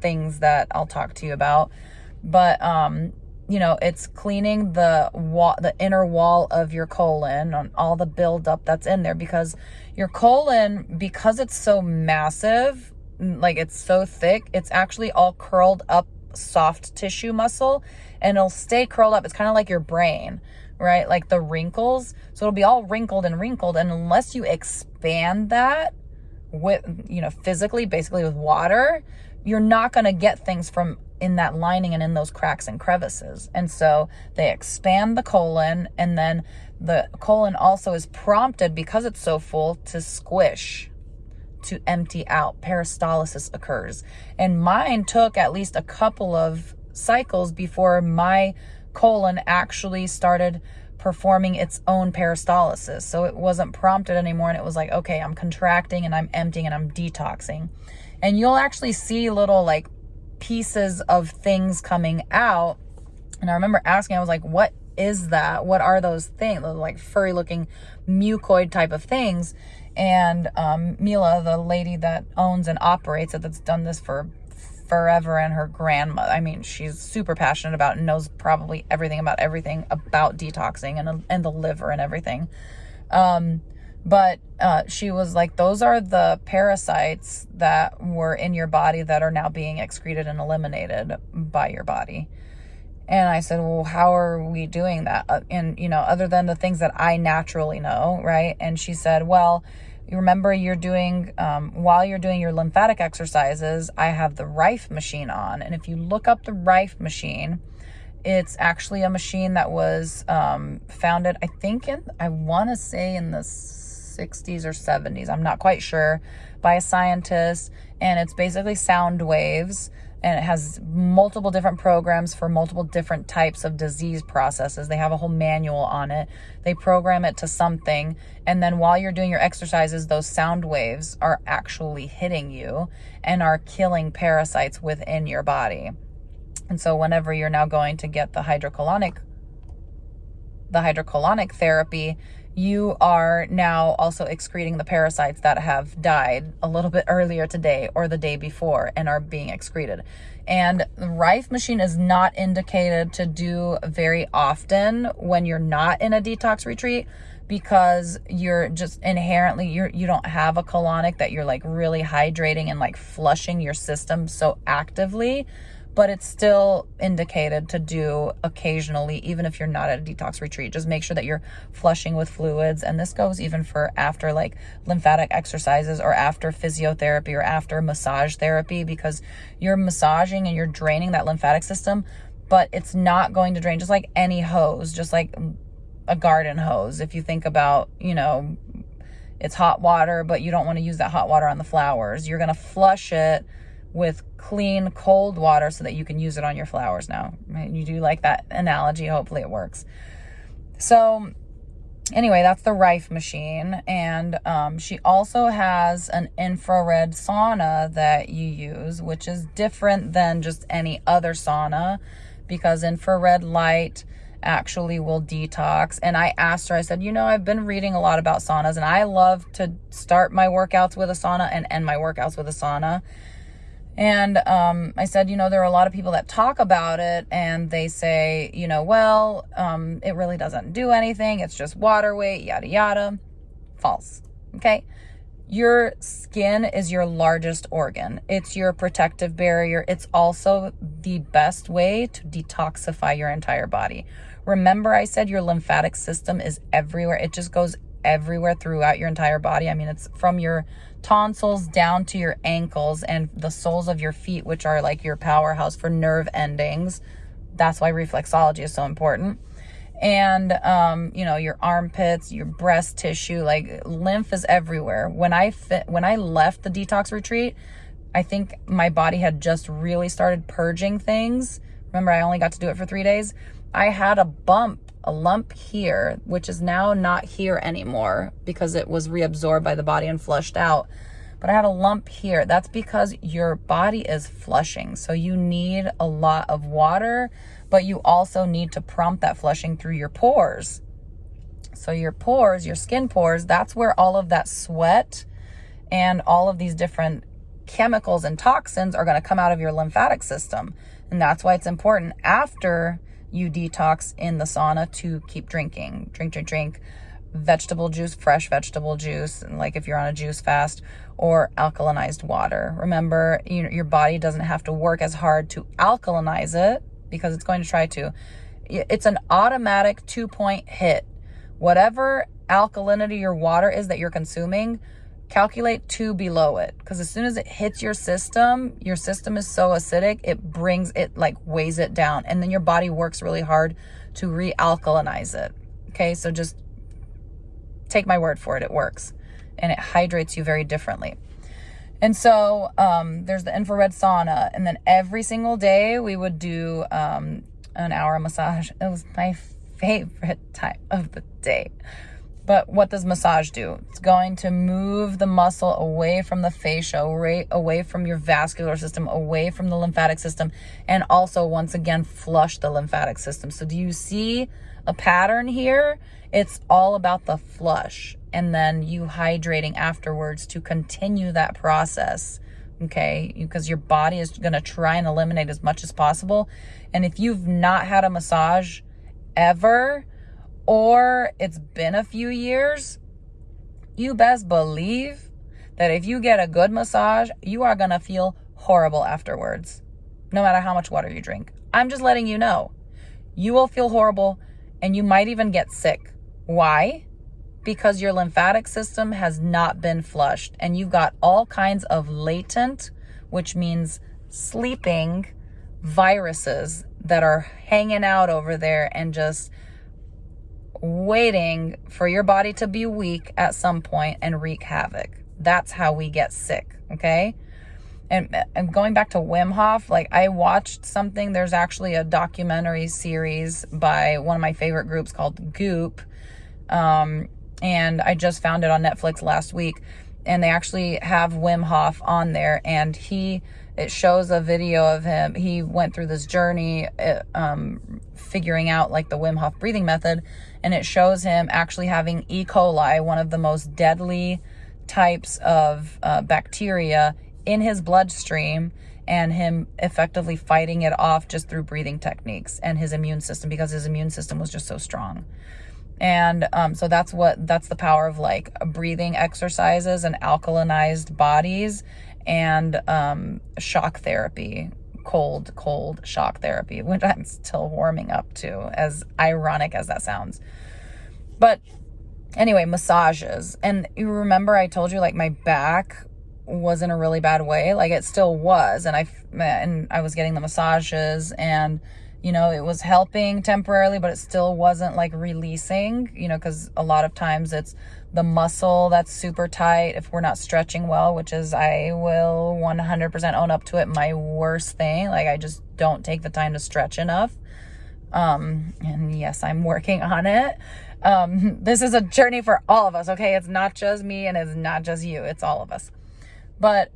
Speaker 1: things that I'll talk to you about. But, it's cleaning the inner wall of your colon on all the buildup that's in there, because your colon, because it's so massive, like it's so thick, it's actually all curled up soft tissue muscle, and it'll stay curled up. It's kind of like your brain, right? Like the wrinkles. So it'll be all wrinkled, and unless you expand that with, physically, basically with water, you're not going to get things from in that lining and in those cracks and crevices. And so they expand the colon, and then the colon also is prompted, because it's so full, to squish, to empty out. Peristalsis occurs. And mine took at least a couple of cycles before my colon actually started performing its own peristalsis. So it wasn't prompted anymore, and it was like, okay, I'm contracting and I'm emptying and I'm detoxing. And you'll actually see little like pieces of things coming out. And I remember asking, I was like, what is that? What are those things? Those like furry looking mucoid type of things. And Mila, the lady that owns and operates it, that's done this for forever, and her grandmother, I mean, she's super passionate about it and knows probably everything about detoxing and the liver and everything. But she was like, those are the parasites that were in your body that are now being excreted and eliminated by your body. And I said, well, how are we doing that? And, other than the things that I naturally know, right? And she said, well, you remember while you're doing your lymphatic exercises, I have the Rife Machine on. And if you look up the Rife Machine, it's actually a machine that was founded, I think I want to say in the 60s or 70s. I'm not quite sure, by a scientist. And it's basically sound waves. And it has multiple different programs for multiple different types of disease processes. They have a whole manual on it. They program it to something. And then while you're doing your exercises, those sound waves are actually hitting you and are killing parasites within your body. And so whenever you're now going to get the hydrocolonic therapy, you are now also excreting the parasites that have died a little bit earlier today or the day before and are being excreted. And the Rife Machine is not indicated to do very often when you're not in a detox retreat, because you're just inherently, you don't have a colonic that you're like really hydrating and like flushing your system so actively. But it's still indicated to do occasionally, even if you're not at a detox retreat. Just make sure that you're flushing with fluids. And this goes even for after like lymphatic exercises or after physiotherapy or after massage therapy, because you're massaging and you're draining that lymphatic system, but it's not going to drain just like any hose, just like a garden hose. If you think about, it's hot water, but you don't want to use that hot water on the flowers. You're going to flush it with clean, cold water so that you can use it on your flowers now. Right? You do like that analogy. Hopefully it works. So anyway, that's the Rife Machine. And she also has an infrared sauna that you use, which is different than just any other sauna, because infrared light actually will detox. And I asked her, I said, I've been reading a lot about saunas, and I love to start my workouts with a sauna and end my workouts with a sauna. And I said, there are a lot of people that talk about it and they say, it really doesn't do anything. It's just water weight, yada, yada. False. Okay. Your skin is your largest organ. It's your protective barrier. It's also the best way to detoxify your entire body. Remember, I said your lymphatic system is everywhere. It just goes everywhere throughout your entire body. I mean, it's from your tonsils down to your ankles and the soles of your feet, which are like your powerhouse for nerve endings. That's why reflexology is so important. And, your armpits, your breast tissue, like lymph is everywhere. When I left the detox retreat, I think my body had just really started purging things. Remember, I only got to do it for 3 days. I had a lump here, which is now not here anymore because it was reabsorbed by the body and flushed out. But I had a lump here. That's because your body is flushing. So you need a lot of water, but you also need to prompt that flushing through your pores. So your pores, your skin pores, that's where all of that sweat and all of these different chemicals and toxins are going to come out of your lymphatic system. And that's why it's important after you detox in the sauna to keep drinking. Drink vegetable juice, fresh vegetable juice, like if you're on a juice fast, or alkalinized water. Remember, your body doesn't have to work as hard to alkalinize it because it's going to try to. It's an automatic 2-point hit. Whatever alkalinity your water is that you're consuming, calculate 2 below it, because as soon as it hits your system is so acidic, it like weighs it down, and then your body works really hard to realkalinize it. Okay, so just take my word for it, it works, and it hydrates you very differently. And so there's the infrared sauna. And then every single day we would do an hour massage. It was my favorite time of the day. But what does massage do? It's going to move the muscle away from the fascia, away from your vascular system, away from the lymphatic system, and also, once again, flush the lymphatic system. So do you see a pattern here? It's all about the flush, and then you hydrating afterwards to continue that process, okay? Because your body is going to try and eliminate as much as possible. And if you've not had a massage ever, or it's been a few years, you best believe that if you get a good massage, you are going to feel horrible afterwards, no matter how much water you drink. I'm just letting you know. You will feel horrible, and you might even get sick. Why? Because your lymphatic system has not been flushed, and you've got all kinds of latent, which means sleeping, viruses that are hanging out over there and just waiting for your body to be weak at some point and wreak havoc. That's how we get sick, okay? And going back to Wim Hof, like I watched something, there's actually a documentary series by one of my favorite groups called Goop, and I just found it on Netflix last week, and they actually have Wim Hof on there, and it shows a video of him. He went through this journey figuring out like the Wim Hof breathing method, and it shows him actually having E. coli, one of the most deadly types of bacteria, in his bloodstream, and him effectively fighting it off just through breathing techniques and his immune system, because his immune system was just so strong. And so that's the power of like breathing exercises and alkalinized bodies and shock therapy, cold shock therapy, which I'm still warming up to, as ironic as that sounds. But anyway, massages. And you remember I told you like my back was in a really bad way, like it still was, and I was getting the massages, and it was helping temporarily, but it still wasn't like releasing, because a lot of times it's the muscle that's super tight if we're not stretching well, which is, I will 100% own up to it, my worst thing. Like I just don't take the time to stretch enough. And yes, I'm working on it. This is a journey for all of us, okay? It's not just me and it's not just you, it's all of us. But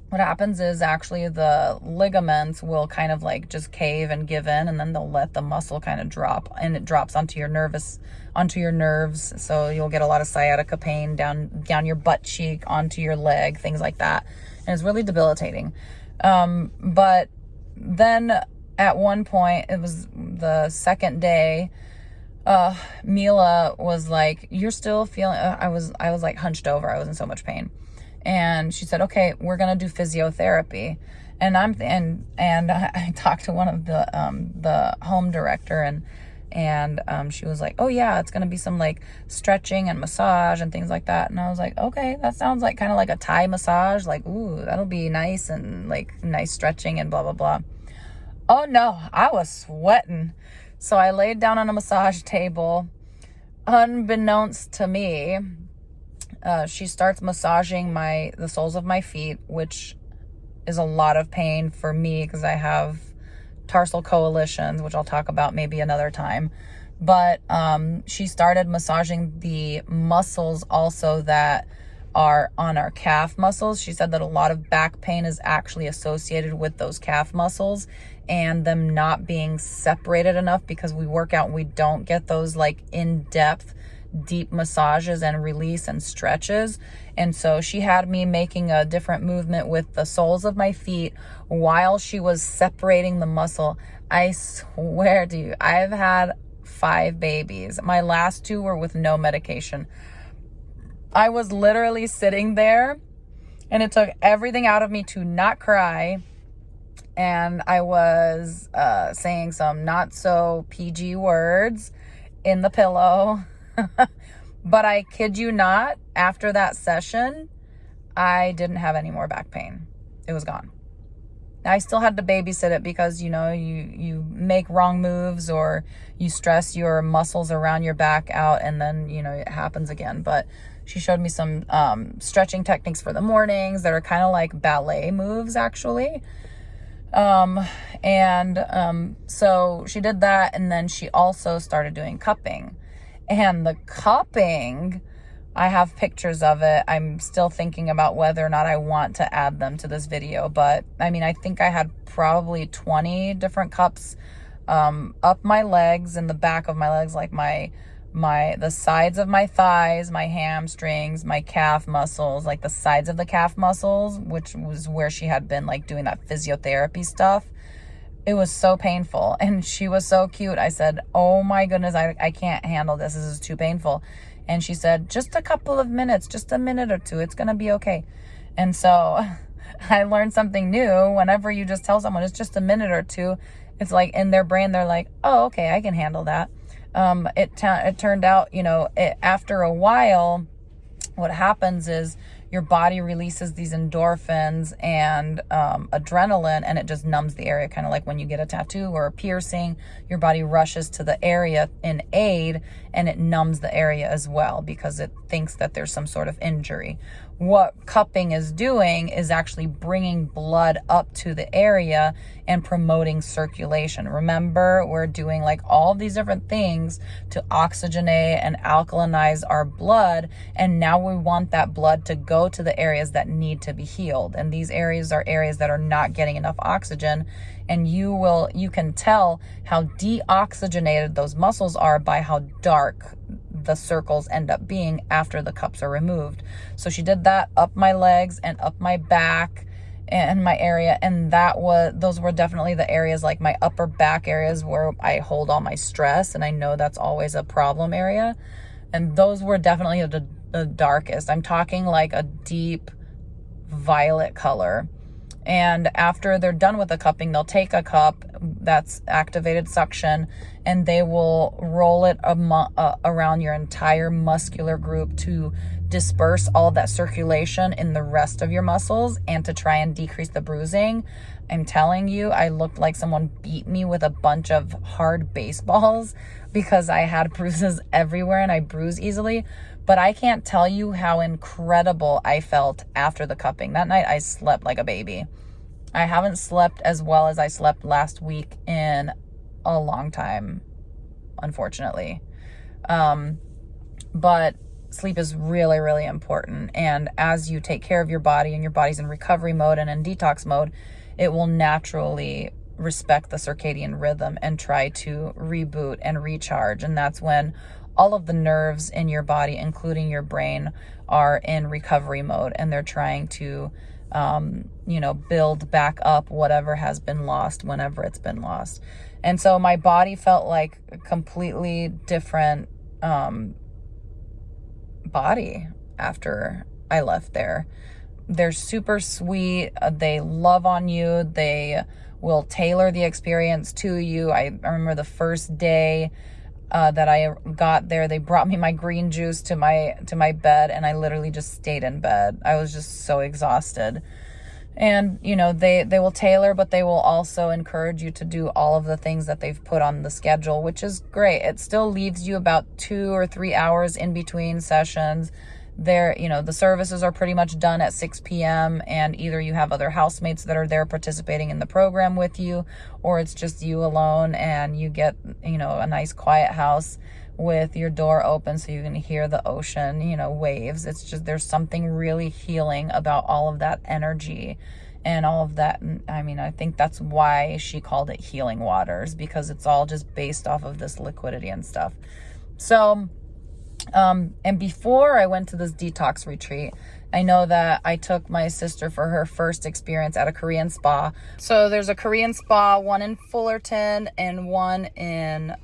Speaker 1: what happens is actually the ligaments will kind of like just cave and give in, and then they'll let the muscle kind of drop, and it drops onto your nerves. So you'll get a lot of sciatica pain down your butt cheek, onto your leg, things like that. And it's really debilitating. But then at one point, it was the second day, Mila was like, "You're still feeling," I was like hunched over. I was in so much pain. And she said, "Okay, we're going to do physiotherapy." And I talked to one of the home director, and she was like, "Oh yeah, it's going to be some like stretching and massage and things like that." And I was like, "Okay, that sounds like kind of like a Thai massage. Like, ooh, that'll be nice, and like nice stretching and blah, blah, blah." Oh no, I was sweating. So I laid down on a massage table. Unbeknownst to me, she starts massaging the soles of my feet, which is a lot of pain for me because I have tarsal coalitions, which I'll talk about maybe another time. But she started massaging the muscles also that are on our calf muscles. She said that a lot of back pain is actually associated with those calf muscles and them not being separated enough, because we work out and we don't get those like in-depth deep massages and release and stretches. And so she had me making a different movement with the soles of my feet while she was separating the muscle. I swear to you, I've had 5 babies. My last 2 were with no medication. I was literally sitting there, and it took everything out of me to not cry. And I was saying some not so PG words in the pillow. But I kid you not, after that session, I didn't have any more back pain. It was gone. I still had to babysit it because, you make wrong moves or you stress your muscles around your back out, and then, it happens again. But She showed me some stretching techniques for the mornings that are kind of like ballet moves, actually. So she did that, and then she also started doing cupping. And the cupping, I have pictures of it. I'm still thinking about whether or not I want to add them to this video, but I mean, I think I had probably 20 different cups up my legs and the back of my legs, like the sides of my thighs, my hamstrings, my calf muscles, like the sides of the calf muscles, which was where she had been like doing that physiotherapy stuff. It was so painful, and she was so cute. I said, oh my goodness, I can't handle this. This is too painful. And she said, just a couple of minutes, just a minute or two, it's going to be okay. And so I learned something new. Whenever you just tell someone it's just a minute or two, it's like in their brain, they're like, oh, okay, I can handle that. It turned out, after a while, what happens is your body releases these endorphins and adrenaline, and it just numbs the area, kind of like when you get a tattoo or a piercing. Your body rushes to the area in aid, and it numbs the area as well because it thinks that there's some sort of injury. What cupping is doing is actually bringing blood up to the area and promoting circulation. Remember, we're doing like all these different things to oxygenate and alkalinize our blood, and now we want that blood to go to the areas that need to be healed. And these areas are areas that are not getting enough oxygen, and you can tell how deoxygenated those muscles are by how dark the circles end up being after the cups are removed. So she did that up my legs and up my back and my area, and those were definitely the areas, like my upper back areas where I hold all my stress, and I know that's always a problem area, and those were definitely the darkest. I'm talking like a deep violet color. And after they're done with the cupping, they'll take a cup that's activated suction, and they will roll it around your entire muscular group to disperse all of that circulation in the rest of your muscles and to try and decrease the bruising. I'm telling you, I looked like someone beat me with a bunch of hard baseballs because I had bruises everywhere and I bruise easily. But I can't tell you how incredible I felt after the cupping. That night I slept like a baby. I haven't slept as well as I slept last week in a long time, unfortunately. But sleep is really, really important. And as you take care of your body and your body's in recovery mode and in detox mode, it will naturally respect the circadian rhythm and try to reboot and recharge. And that's when all of the nerves in your body, including your brain, are in recovery mode, and they're trying to, build back up whatever has been lost whenever it's been lost. And so my body felt like a completely different body after I left there. They're super sweet. They love on you. They will tailor the experience to you. I remember the first day that I got there, they brought me my green juice to my bed, and I literally just stayed in bed. I was just so exhausted. And, they will tailor, but they will also encourage you to do all of the things that they've put on the schedule, which is great. It still leaves you about 2 or 3 hours in between sessions. The services are pretty much done at 6 p.m. and either you have other housemates that are there participating in the program with you, or it's just you alone and you get, a nice quiet house with your door open so you can hear the ocean, waves. It's just, there's something really healing about all of that energy and all of that. I think that's why she called it healing waters, because it's all just based off of this liquidity and stuff. So, and before I went to this detox retreat, I know that I took my sister for her first experience at a Korean spa. So there's a Korean spa, one in Fullerton and one in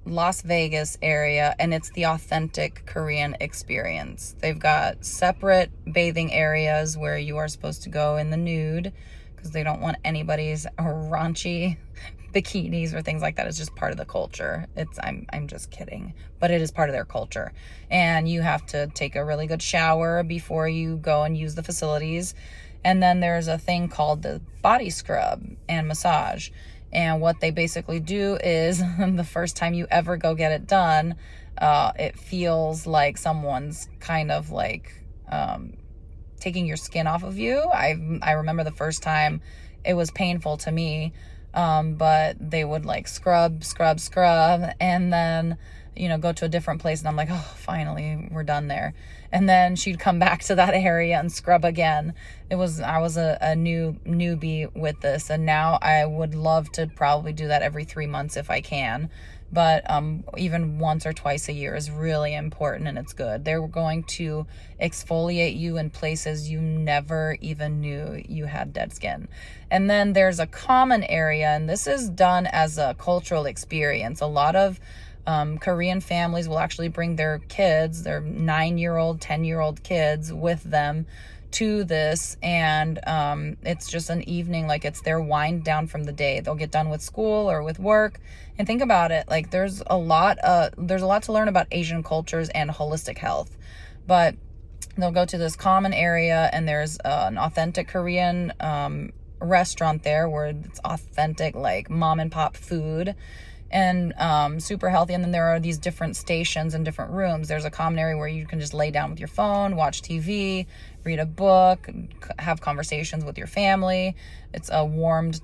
Speaker 1: Las Vegas area, and it's the authentic Korean experience. They've got separate bathing areas where you are supposed to go in the nude because they don't want anybody's raunchy bikinis or things like that. It's just part of the culture. I'm just kidding, but it is part of their culture. And you have to take a really good shower before you go and use the facilities. And then there's a thing called the body scrub and massage. And what they basically do is the first time you ever go get it done, it feels like someone's kind of like taking your skin off of you. I remember the first time it was painful to me, but they would like scrub, and then, go to a different place, and I'm like, oh, finally, we're done there. And then she'd come back to that area and scrub again. I was a newbie with this, and now I would love to probably do that every 3 months if I can. But even once or twice a year is really important, and it's good. They're going to exfoliate you in places you never even knew you had dead skin. And then there's a common area, and this is done as a cultural experience. A lot of Korean families will actually bring their kids, their 9-year-old, 10-year-old kids with them to this, and it's just an evening, like it's their wind down from the day. They'll get done with school or with work, and think about it, like there's a lot to learn about Asian cultures and holistic health. But they'll go to this common area, and there's an authentic Korean restaurant there where it's authentic, like mom and pop food, and super healthy. And then there are these different stations and different rooms. There's a common area where you can just lay down with your phone, watch TV, read a book, have conversations with your family. It's a warmed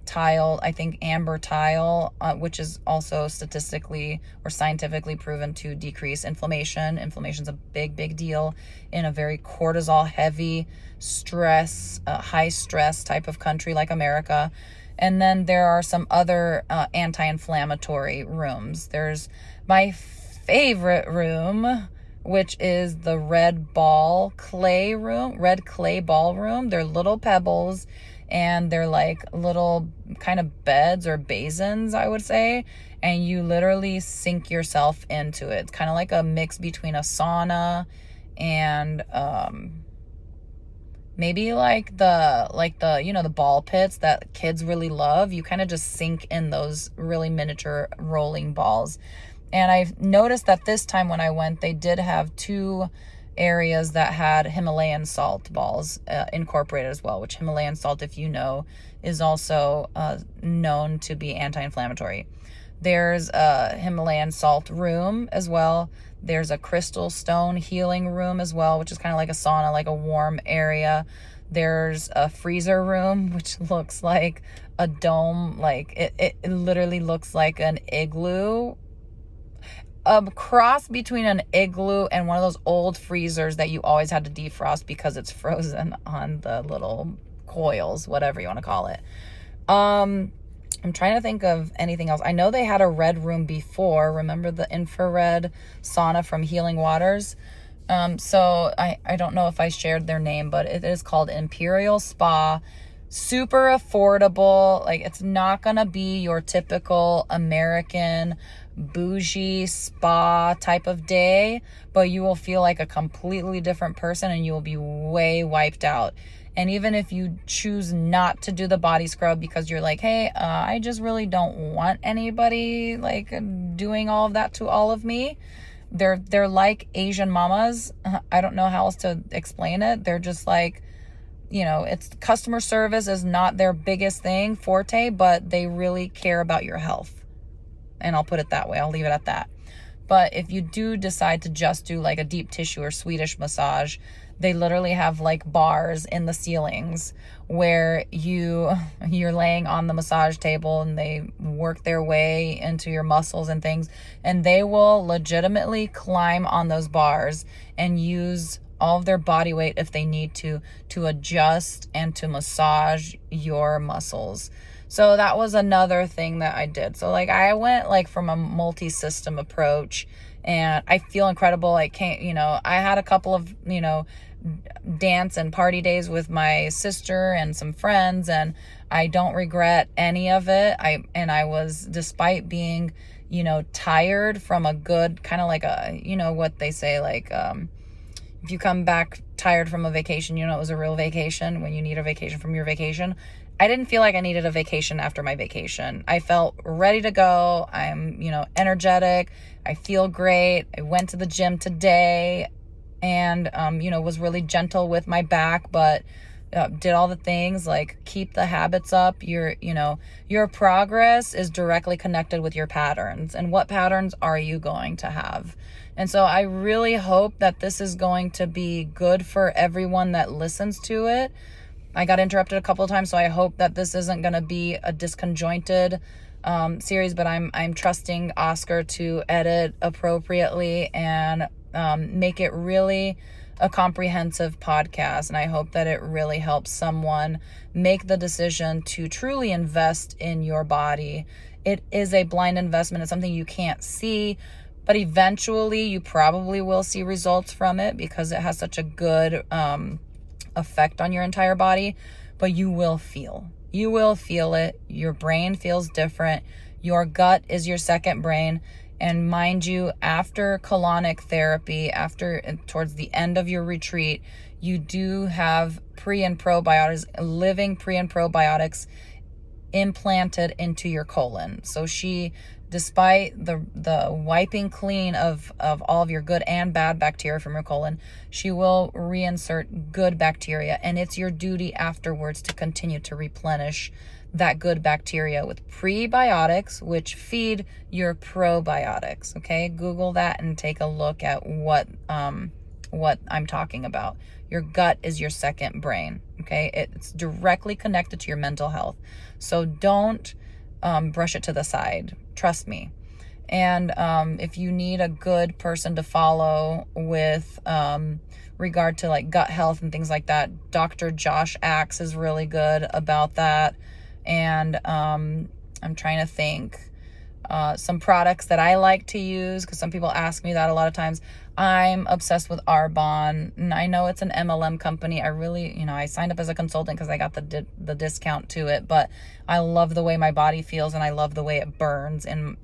Speaker 1: tile, I think amber tile, which is also statistically or scientifically proven to decrease inflammation. Inflammation's a big deal in a very cortisol heavy stress, high stress type of country like America. And then there are some other anti-inflammatory rooms. There's my favorite room, which is the red clay ball room. They're little pebbles, and they're like little kind of beds or basins, I would say. And you literally sink yourself into it. It's kind of like a mix between a sauna and maybe like the the ball pits that kids really love. You kind of just sink in those really miniature rolling balls. And I've noticed that this time when I went, they did have 2 areas that had Himalayan salt balls incorporated as well, which Himalayan salt, if you know, is also known to be anti-inflammatory. There's a Himalayan salt room as well. There's a crystal stone healing room as well, which is kind of like a sauna, like a warm area. There's a freezer room, which looks like a dome. Like it literally looks like an igloo. A cross between an igloo and one of those old freezers that you always had to defrost because it's frozen on the little coils, whatever you want to call it. I'm trying to think of anything else. I know they had a red room before. Remember the infrared sauna from Healing Waters? So I don't know if I shared their name, but it is called Imperial Spa. Super affordable. Like, it's not going to be your typical American bougie spa type of day, but you will feel like a completely different person, and you will be way wiped out. And even if you choose not to do the body scrub because you're like, hey, I just really don't want anybody like doing all of that to all of me. They're like Asian mamas. I don't know how else to explain it. They're just like, it's customer service is not their biggest forte, but they really care about your health. And I'll put it that way. I'll leave it at that. But if you do decide to just do like a deep tissue or Swedish massage, they literally have like bars in the ceilings where you're laying on the massage table, and they work their way into your muscles and things, and they will legitimately climb on those bars and use all of their body weight if they need to adjust and to massage your muscles. So that was another thing that I did. So like I went like from a multi-system approach, and I feel incredible. I had a couple of, dance and party days with my sister and some friends, and I don't regret any of it. I was, despite being, tired from a good kind of like a, what they say, like, if you come back tired from a vacation, it was a real vacation when you need a vacation from your vacation. I didn't feel like I needed a vacation after my vacation. I felt ready to go. I'm, energetic. I feel great. I went to the gym today and, was really gentle with my back, but did all the things, like keep the habits up. Your progress is directly connected with your patterns, and what patterns are you going to have? And so I really hope that this is going to be good for everyone that listens to it. I got interrupted a couple of times, so I hope that this isn't going to be a disconjointed series, but I'm trusting Oscar to edit appropriately and make it really a comprehensive podcast. And I hope that it really helps someone make the decision to truly invest in your body. It is a blind investment. It's something you can't see, but eventually you probably will see results from it because it has such a good effect on your entire body. But you will feel it. Your brain feels different. Your gut is your second brain. And mind you, after colonic therapy, towards the end of your retreat, you do have living pre and probiotics implanted into your colon. So she, despite the wiping clean of all of your good and bad bacteria from your colon, she will reinsert good bacteria. And it's your duty afterwards to continue to replenish that good bacteria with prebiotics, which feed your probiotics. Okay, Google that and take a look at what I'm talking about. Your gut is your second brain. Okay, it's directly connected to your mental health. So don't brush it to the side. Trust me. And if you need a good person to follow with regard to like gut health and things like that, Dr. Josh Axe is really good about that. And I'm trying to think some products that I like to use, because some people ask me that a lot of times. I'm obsessed with Arbonne, and I know it's an MLM company. I really, I signed up as a consultant because I got the discount to it, but I love the way my body feels, and I love the way it burns, and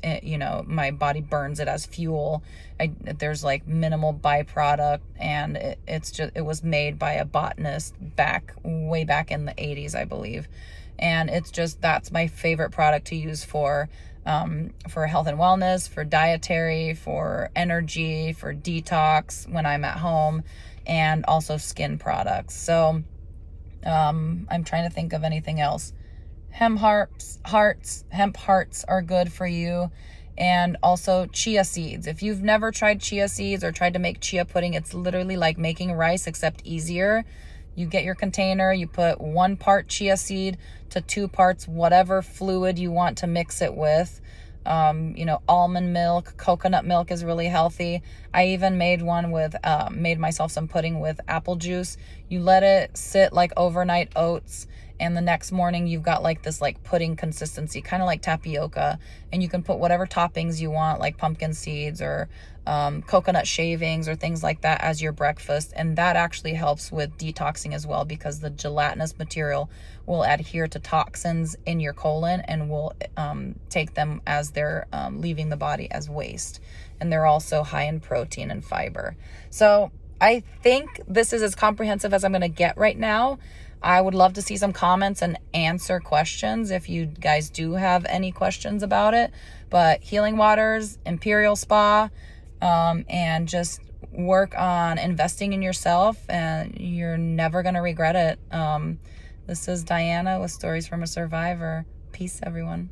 Speaker 1: my body burns it as fuel. There's like minimal byproduct, and it was made by a botanist way back in the 80s, I believe. And that's my favorite product to use for health and wellness, for dietary, for energy, for detox when I'm at home, and also skin products. So I'm trying to think of anything else. Hemp hearts are good for you. And also chia seeds. If you've never tried chia seeds or tried to make chia pudding, it's literally like making rice except easier. You get your container, you put 1 part chia seed to 2 parts whatever fluid you want to mix it with. Almond milk, coconut milk is really healthy. I even made myself some pudding with apple juice. You let it sit like overnight oats, and the next morning you've got like this like pudding consistency, kind of like tapioca, and you can put whatever toppings you want, like pumpkin seeds or coconut shavings or things like that as your breakfast. And that actually helps with detoxing as well, because the gelatinous material will adhere to toxins in your colon and will take them as they're leaving the body as waste. And they're also high in protein and fiber. So I think this is as comprehensive as I'm going to get right now. I would love to see some comments and answer questions if you guys do have any questions about it. But Healing Waters, Imperial Spa, and just work on investing in yourself, and you're never going to regret it. This is Diana with Stories from a Survivor. Peace, everyone.